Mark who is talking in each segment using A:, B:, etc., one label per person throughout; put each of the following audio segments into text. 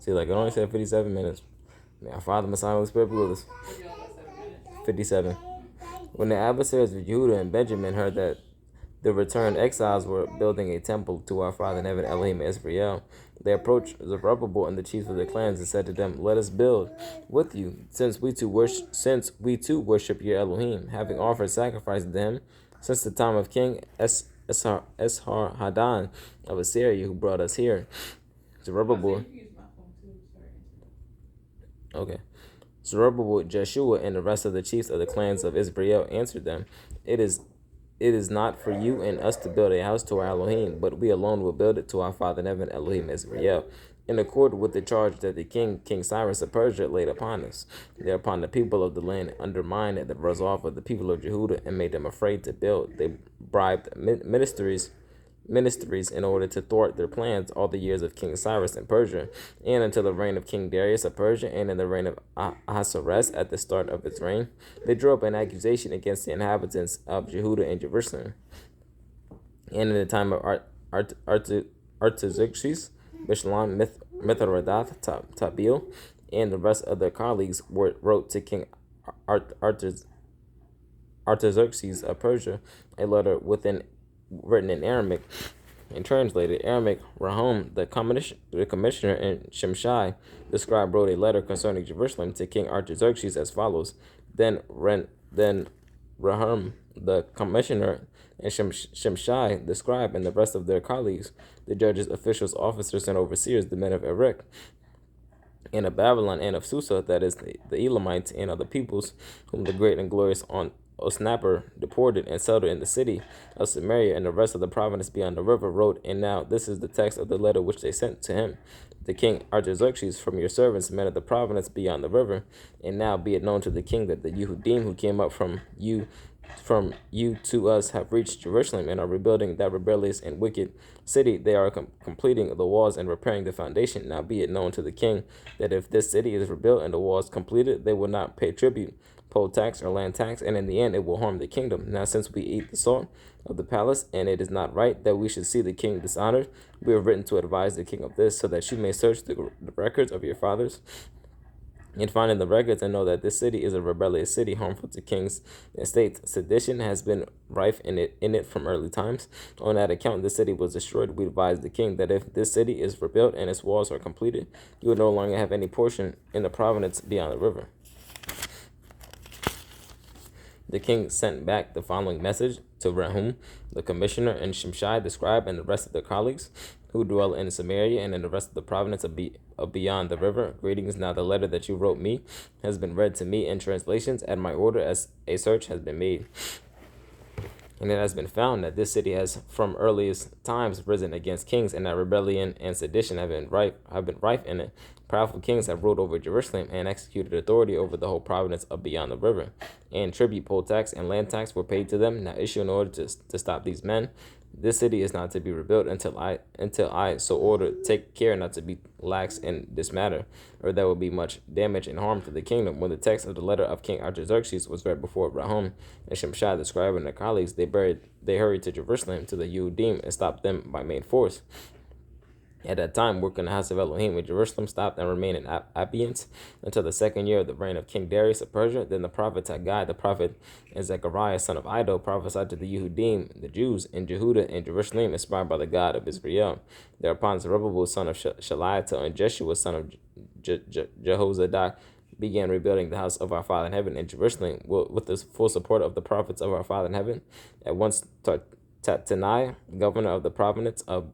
A: See, like, it only said 57 minutes. May our Father, Messiah, Holy Spirit be with us. 57. When the adversaries of Judah and Benjamin heard that the returned exiles were building a temple to our Father in heaven, Elohim Israel, they approached Zerubbabel and the chiefs of the clans and said to them, "Let us build with you, since we too worship your Elohim, having offered sacrifices to him since the time of King Esarhaddon of Assyria, who brought us here." Zerubbabel, okay. Zerubbabel, Jeshua, and the rest of the chiefs of the clans of Israel answered them, "It is not for you and us to build a house to our Elohim, but we alone will build it to our Father in heaven, Elohim Israel, in accord with the charge that the King Cyrus of Persia laid upon us." Thereupon the people of the land undermined the resolve of the people of Jehudah and made them afraid to build. They bribed ministries in order to thwart their plans all the years of King Cyrus in Persia, and until the reign of King Darius of Persia, and in the reign of Ahasuerus at the start of its reign. They drew up an accusation against the inhabitants of Jehudah and Jerusalem. And in the time of Artaxerxes, Bishlam, Mithridates, Tabeel, and the rest of their colleagues wrote to King Artaxerxes of Persia a letter written in Aramaic and translated Aramaic. Rahom, the commissioner, and Shimshai, the scribe, wrote a letter concerning Jerusalem to King Artaxerxes as follows. Then Rahom, the commissioner, and Shimshai, the scribe, and the rest of their colleagues, the judges, officials, officers, and overseers, the men of Erech, and of Babylon, and of Susa, that is, the Elamites, and other peoples, whom the great and glorious Osnapper deported and settled in the city of Samaria and the rest of the province beyond the river, wrote, and now this is the text of the letter which they sent to him. The king Artaxerxes, from your servants, men of the province beyond the river, and now be it known to the king that the Yehudim who came up from you to us have reached Jerusalem and are rebuilding that rebellious and wicked city. They are completing the walls and repairing the foundation. Now be it known to the king that if this city is rebuilt and the walls completed, they will not pay tribute, poll tax, or land tax, and in the end it will harm the kingdom. Now since we eat the salt of the palace, and it is not right that we should see the king dishonored, we have written to advise the king of this, so that you may search the records of your fathers and find in the records and know that this city is a rebellious city, harmful to kings and states. Sedition has been rife in it from early times. On that account, the city was destroyed. We advise the king that if this city is rebuilt and its walls are completed, you will no longer have any portion in the province beyond the river. The king sent back the following message to Rahum, the commissioner, and Shimshai, the scribe, and the rest of their colleagues who dwell in Samaria and in the rest of the province of beyond the river. Greetings. Now the letter that you wrote me has been read to me in translations at my order, as a search has been made. And it has been found that this city has from earliest times risen against kings, and that rebellion and sedition have been rife in it. Powerful kings have ruled over Jerusalem and executed authority over the whole province of beyond the river. And tribute, poll tax, and land tax were paid to them. Now issue an order to stop these men. This city is not to be rebuilt until I so order. Take care not to be lax in this matter, or there will be much damage and harm to the kingdom. When the text of the letter of King Artaxerxes was read before Rahum and Shimshai, the scribe, and their colleagues, they hurried to Jerusalem to the Yehudim and stopped them by main force. At that time, work in the house of Elohim in Jerusalem stopped and remained in abeyance until the second year of the reign of King Darius of Persia. Then the prophet Haggai, the prophet, and Zechariah, son of Iddo, prophesied to the Yehudim, the Jews, in Jehudah and Jerusalem, inspired by the God of Israel. Thereupon Zerubbabel, son of Shaliah, and Jeshua, son of Jehozadak, began rebuilding the house of our Father in heaven in Jerusalem with the full support of the prophets of our Father in heaven. At once Tattenai, governor of the province of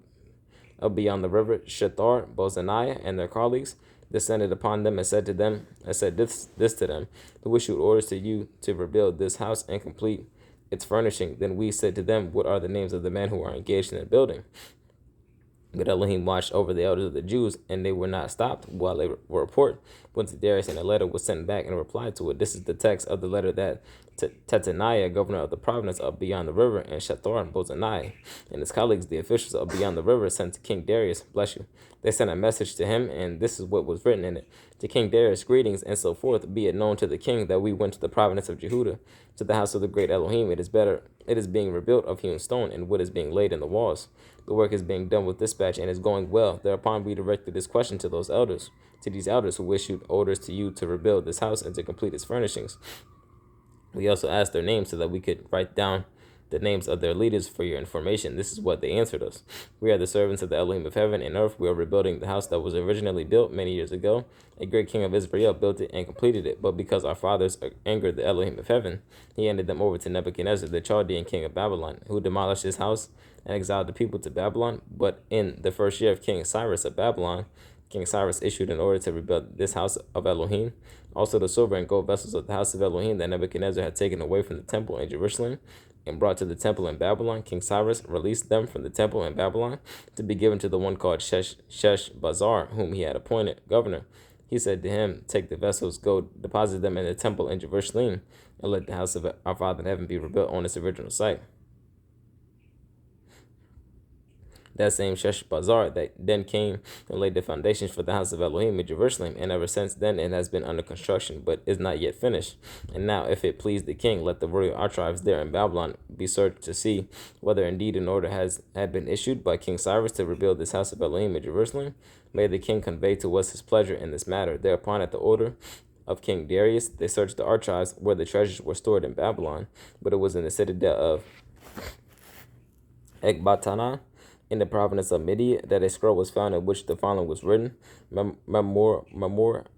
A: beyond the river, Shethar, Bozaniah, and their colleagues descended upon them and said this to them: "Who issued orders to you to rebuild this house and complete its furnishing?" Then we said to them, "What are the names of the men who are engaged in the building?" But Elohim watched over the elders of the Jews, and they were not stopped while they were report went to Darius, and a letter was sent back in reply to it. This is the text of the letter that Tattenai, governor of the province of beyond the river, and Shethar and Bozaniah, and his colleagues, the officials of beyond the river, sent to King Darius. Bless you. They sent a message to him, and this is what was written in it. To King Darius, greetings, and so forth. Be it known to the king that we went to the province of Jehudah, to the house of the great Elohim. It is being rebuilt of hewn stone, and wood is being laid in the walls. The work is being done with dispatch and is going well. Thereupon we directed this question to these elders who issued orders to you to rebuild this house and to complete its furnishings. We also asked their names so that we could write down the names of their leaders for your information. This is what they answered us. We are the servants of the Elohim of heaven and earth. We are rebuilding the house that was originally built many years ago. A great king of Israel built it and completed it, but because our fathers angered the Elohim of heaven, he handed them over to Nebuchadnezzar, the Chaldean king of Babylon, who demolished his house and exiled the people to Babylon. But in the first year of King Cyrus of Babylon, King Cyrus issued an order to rebuild this house of Elohim. Also, the silver and gold vessels of the house of Elohim that Nebuchadnezzar had taken away from the temple in Jerusalem and brought to the temple in Babylon, King Cyrus released them from the temple in Babylon to be given to the one called Sheshbazzar, whom he had appointed governor. He said to him, "Take the vessels, go deposit them in the temple in Jerusalem, and let the house of our Father in heaven be rebuilt on its original site." That same Sheshbazzar that then came and laid the foundations for the house of Elohim in Jerusalem, and ever since then it has been under construction, but is not yet finished. And now, if it please the king, let the royal archives there in Babylon be searched to see whether indeed an order had been issued by King Cyrus to rebuild this house of Elohim in Jerusalem. May the king convey to us his pleasure in this matter. Thereupon, at the order of King Darius, they searched the archives where the treasures were stored in Babylon, but it was in the citadel of Ecbatana, in the province of Media, that a scroll was found in which the following was written: Memor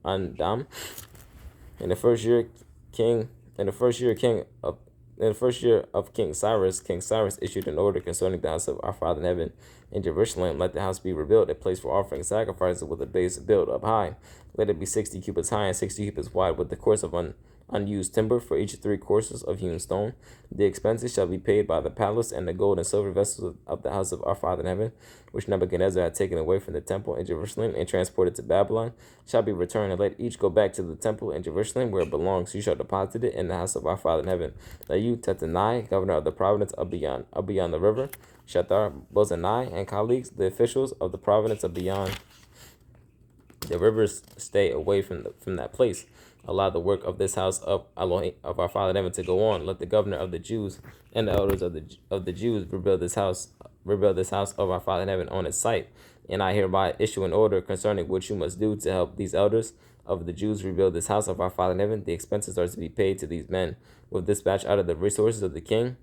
A: Andam. In the first year, of King Cyrus issued an order concerning the house of our Father in heaven in Jerusalem. Let the house be rebuilt, a place for offering sacrifices, with a base built up high. Let it be 60 cubits high and 60 cubits wide, with the course of unused timber for each 3 courses of hewn stone. The expenses shall be paid by the palace, and the gold and silver vessels of the house of our Father in heaven, which Nebuchadnezzar had taken away from the temple in Jerusalem and transported to Babylon, shall be returned, and let each go back to the temple in Jerusalem where it belongs. You shall deposit it in the house of our Father in heaven. Now you, Tatanai, governor of the province of beyond the river, Shathar Bozanai, and colleagues, the officials of the province of beyond the rivers, stay away from that place. Allow the work of this house of Elohim, of our Father in heaven, to go on. Let the governor of the Jews and the elders of the Jews rebuild this house of our Father in heaven on its site. And I hereby issue an order concerning what you must do to help these elders of the Jews rebuild this house of our Father in heaven. The expenses are to be paid to these men with dispatch out of the resources of the king